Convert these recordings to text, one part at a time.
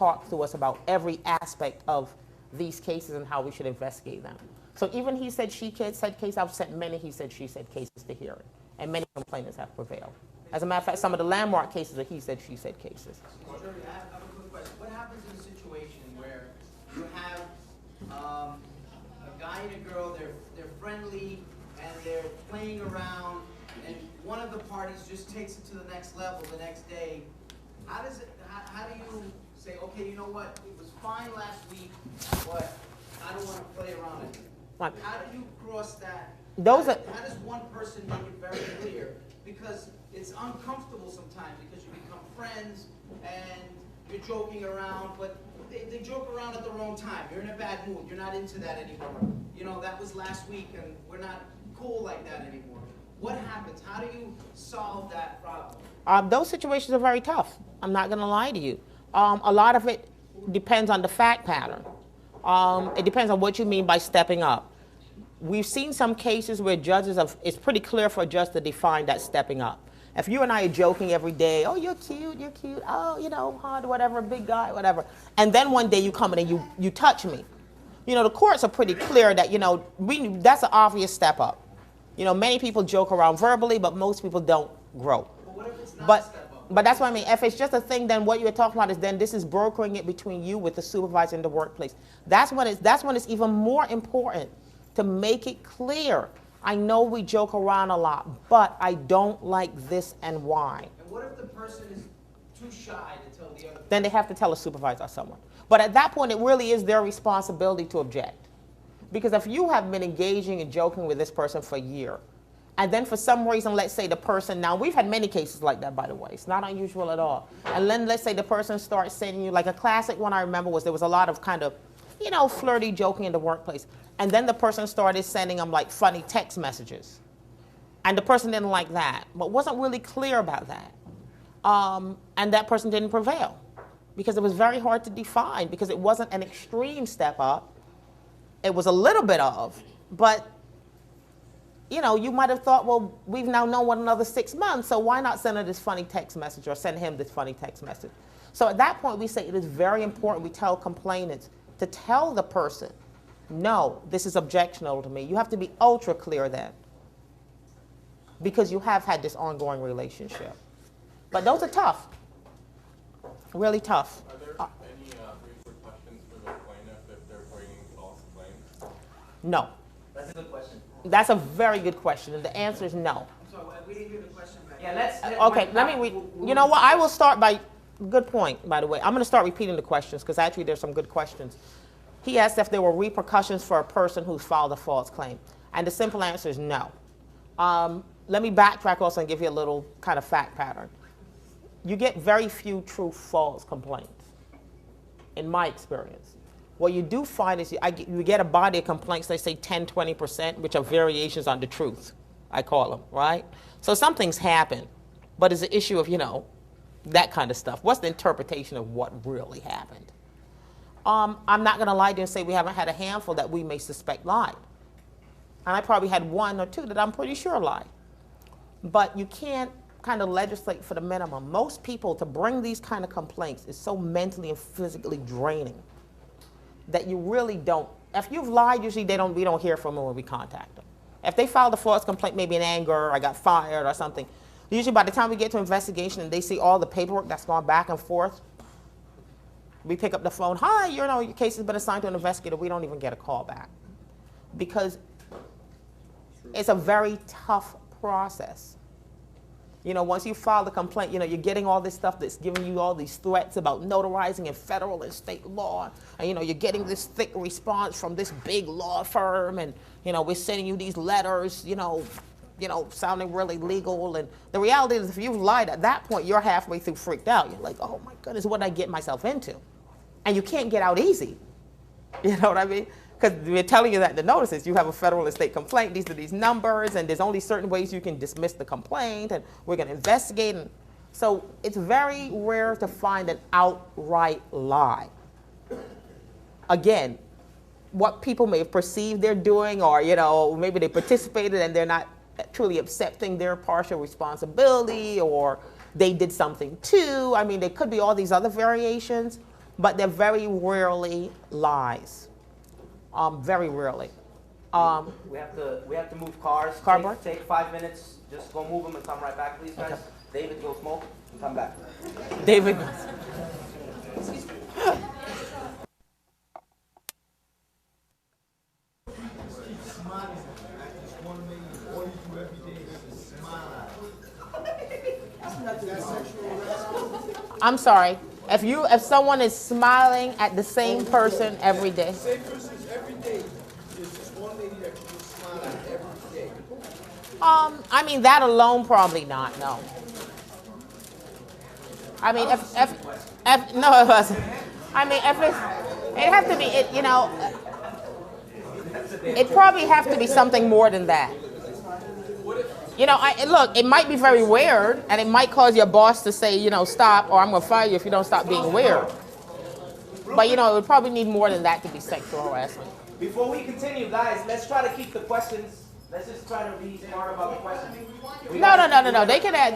talk to us about every aspect of these cases and how we should investigate them. So even he said, she said case, I've sent many he said, she said cases to hearing, and many complainants have prevailed. As a matter of fact, some of the landmark cases are he said, she said cases. I have a quick question. What happens in a situation where you have a guy and a girl, they're friendly, and they're playing around, and one of the parties just takes it to the next level the next day? How do you say, okay, you know what, it was fine last week, but I don't want to play around anymore? Right. How do you cross that? How does one person make it very clear? Because it's uncomfortable sometimes because you become friends and you're joking around, but they joke around at the wrong time. You're in a bad mood. You're not into that anymore. You know, that was last week and we're not cool like that anymore. What happens? How do you solve that problem? Those situations are very tough. I'm not going to lie to you. A lot of it depends on the fact pattern. It depends on what you mean by stepping up. We've seen some cases where judges it's pretty clear for a judge to define that stepping up. If you and I are joking every day, oh, you're cute, oh, you know, hard, whatever, big guy, whatever. And then one day you come in and you touch me. You know, the courts are pretty clear that, you know, that's an obvious step up. You know, many people joke around verbally, but most people don't grow. But what if it's not a step up? But that's what I mean. If it's just a thing, then what you're talking about is then this is brokering it between you with the supervisor in the workplace. That's when it's even more important to make it clear. I know we joke around a lot, but I don't like this and why. And what if the person is too shy to tell the other person? Then they have to tell a supervisor or someone. But at that point, it really is their responsibility to object. Because if you have been engaging and joking with this person for a year, and then for some reason, let's say the person, now we've had many cases like that, by the way. It's not unusual at all. And then let's say the person starts sending you, like a classic one I remember was there was a lot of kind of, you know, flirty joking in the workplace. And then the person started sending them like funny text messages. And the person didn't like that, but wasn't really clear about that. And that person didn't prevail because it was very hard to define because it wasn't an extreme step up. It was a little bit of, but you know, you might have thought, well, we've now known one another 6 months, so why not send her this funny text message or send him this funny text message? So at that point, we say it is very important, we tell complainants to tell the person, no, this is objectionable to me. You have to be ultra clear then because you have had this ongoing relationship. But those are tough, really tough. Are there any repercussions for the plaintiff if they're bringing false claims? No. That's a good question. That's a very good question, and the answer is no. So we didn't hear the question back. Yeah, Okay, let me read. You know what? I will start by, good point, by the way. I'm going to start repeating the questions because actually there's some good questions. He asked if there were repercussions for a person who's filed a false claim. And the simple answer is no. Let me backtrack also and give you a little kind of fact pattern. You get very few true false complaints, in my experience. What you do find is you get a body of complaints, they say 10, 20%, which are variations on the truth, I call them, right? So something's happened, but it's an issue of, you know, that kind of stuff. What's the interpretation of what really happened? I'm not going to lie to you and say we haven't had a handful that we may suspect lied. And I probably had one or two that I'm pretty sure lied. But you can't kind of legislate for the minimum. Most people, to bring these kind of complaints is so mentally and physically draining that you really don't. If you've lied, usually we don't hear from them when we contact them. If they filed a false complaint, maybe in anger, or I got fired or something, usually by the time we get to investigation and they see all the paperwork that's gone back and forth, we pick up the phone, hi, you know, your case has been assigned to an investigator. We don't even get a call back because it's a very tough process. You know, once you file the complaint, you know, you're getting all this stuff that's giving you all these threats about notarizing in federal and state law. And, you know, you're getting this thick response from this big law firm. And, you know, we're sending you these letters, you know, sounding really legal. And the reality is if you've lied at that point, you're halfway through freaked out. You're like, oh, my goodness, what did I get myself into? And you can't get out easy. You know what I mean? Because we're telling you that in the notices, you have a federal and state complaint, these are these numbers, and there's only certain ways you can dismiss the complaint, and we're going to investigate. And so it's very rare to find an outright lie. Again, what people may have perceived they're doing, or, you know, maybe they participated and they're not truly accepting their partial responsibility, or they did something too. I mean, there could be all these other variations. but they're very rarely lies. Very rarely. We have to move cars. Cardboard? Take 5 minutes. Just go move them and come right back, please, guys. Okay. David, go smoke and come back. David. I'm sorry. If someone is smiling at the same person every day. Same person every day. There's just one lady that you just smile at every day. I mean, that alone, probably not, no. I mean, if no, it wasn't. I mean, if it have to be, it probably have to be something more than that. Look, it might be very weird, and it might cause your boss to say, stop, or I'm going to fire you if you don't stop being weird. But, it would probably need more than that to be sexual harassment. Before we continue, guys, let's try to keep the questions. Let's just try to be smart about the questions. No. They can ask.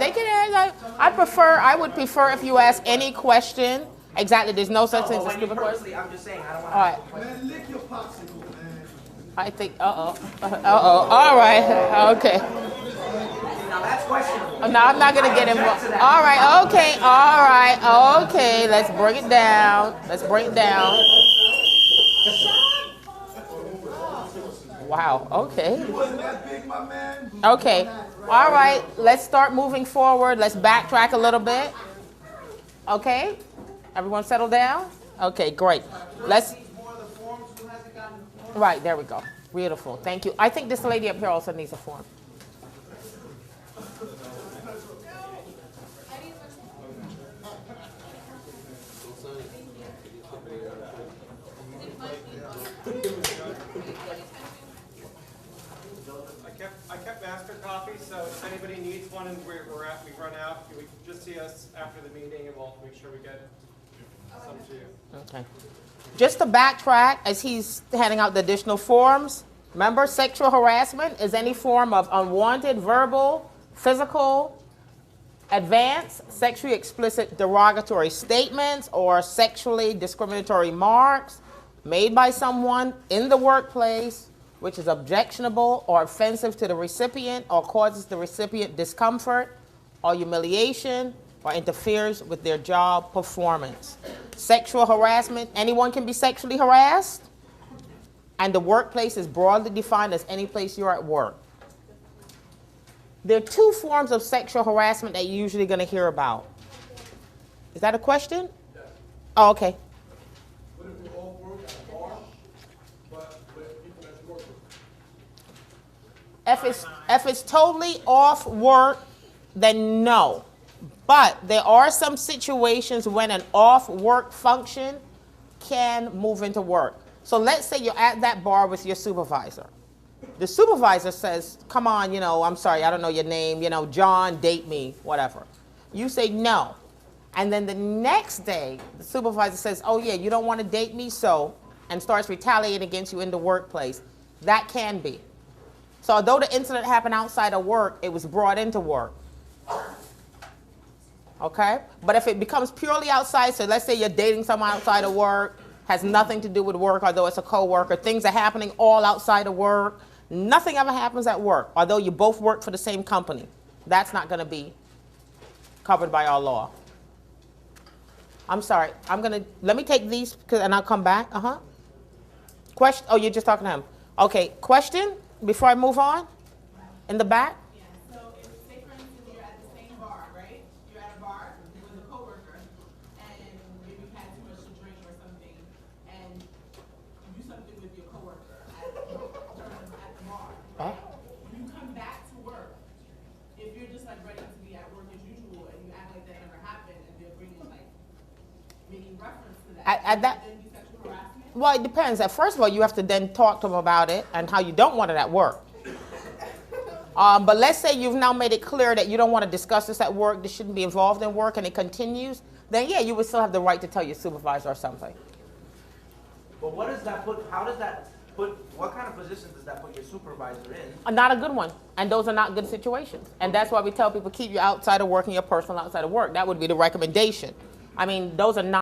I would prefer if you ask any question. Exactly. There's no such thing as a stupid question. I'm just saying, I don't want All right. Man, lick your popsicle, man. I think. All right. Okay. Now that's questionable. No, I'm not gonna get involved. All right. Okay. Let's bring it down. Wow. Okay. Wasn't that big, my man? Okay. All right. Let's start moving forward. Let's backtrack a little bit. Okay. Everyone settle down? Okay, great. Let's. Right, there we go. Beautiful. Thank you. I think this lady up here also needs a form. I kept master copies, so if anybody needs one and we run out, you would just see us after the meeting and we'll make sure we get some to you. Okay. Just to backtrack, as he's handing out the additional forms, remember, sexual harassment is any form of unwanted verbal, physical, advanced, sexually explicit derogatory statements or sexually discriminatory remarks made by someone in the workplace which is objectionable or offensive to the recipient or causes the recipient discomfort or humiliation or interferes with their job performance. Sexual harassment, anyone can be sexually harassed, and the workplace is broadly defined as any place you're at work. There are two forms of sexual harassment that you're usually going to hear about. Is that a question? Yes. Oh, okay. What if we all work at a bar, but with people that you work with? If it's totally off work, then no. But there are some situations when an off work function can move into work. So let's say you're at that bar with your supervisor. The supervisor says, come on, I'm sorry, I don't know your name, John, date me, whatever. You say no. And then the next day, the supervisor says, oh yeah, you don't want to date me, and starts retaliating against you in the workplace. That can be. So although the incident happened outside of work, it was brought into work. Okay? But if it becomes purely outside, so let's say you're dating someone outside of work, has nothing to do with work, although it's a coworker, things are happening all outside of work, nothing ever happens at work, although you both work for the same company. That's not going to be covered by our law. I'm sorry. Let me take these, and I'll come back. Question, oh, you're just talking to him. Okay, question before I move on? In the back? Yeah, so if, say for instance, you're at the same bar, right? You're at a bar with a coworker, and maybe you had too much to drink or something, and you do something with your coworker at the bar, right? When you come back to work, if you're just like ready to be at work as usual, and you act like that never happened, and they're bringing making reference to that, At that, then be sexual harassment? well, it depends. First of all, you have to then talk to them about it and how you don't want it at work. But let's say you've now made it clear that you don't want to discuss this at work, this shouldn't be involved in work, and it continues, then yeah, you would still have the right to tell your supervisor or something. But what does that put, what kind of position does that put your supervisor in? Not a good one. And those are not good situations. And that's why we tell people keep you outside of work and your personal outside of work. That would be the recommendation. I mean, those are not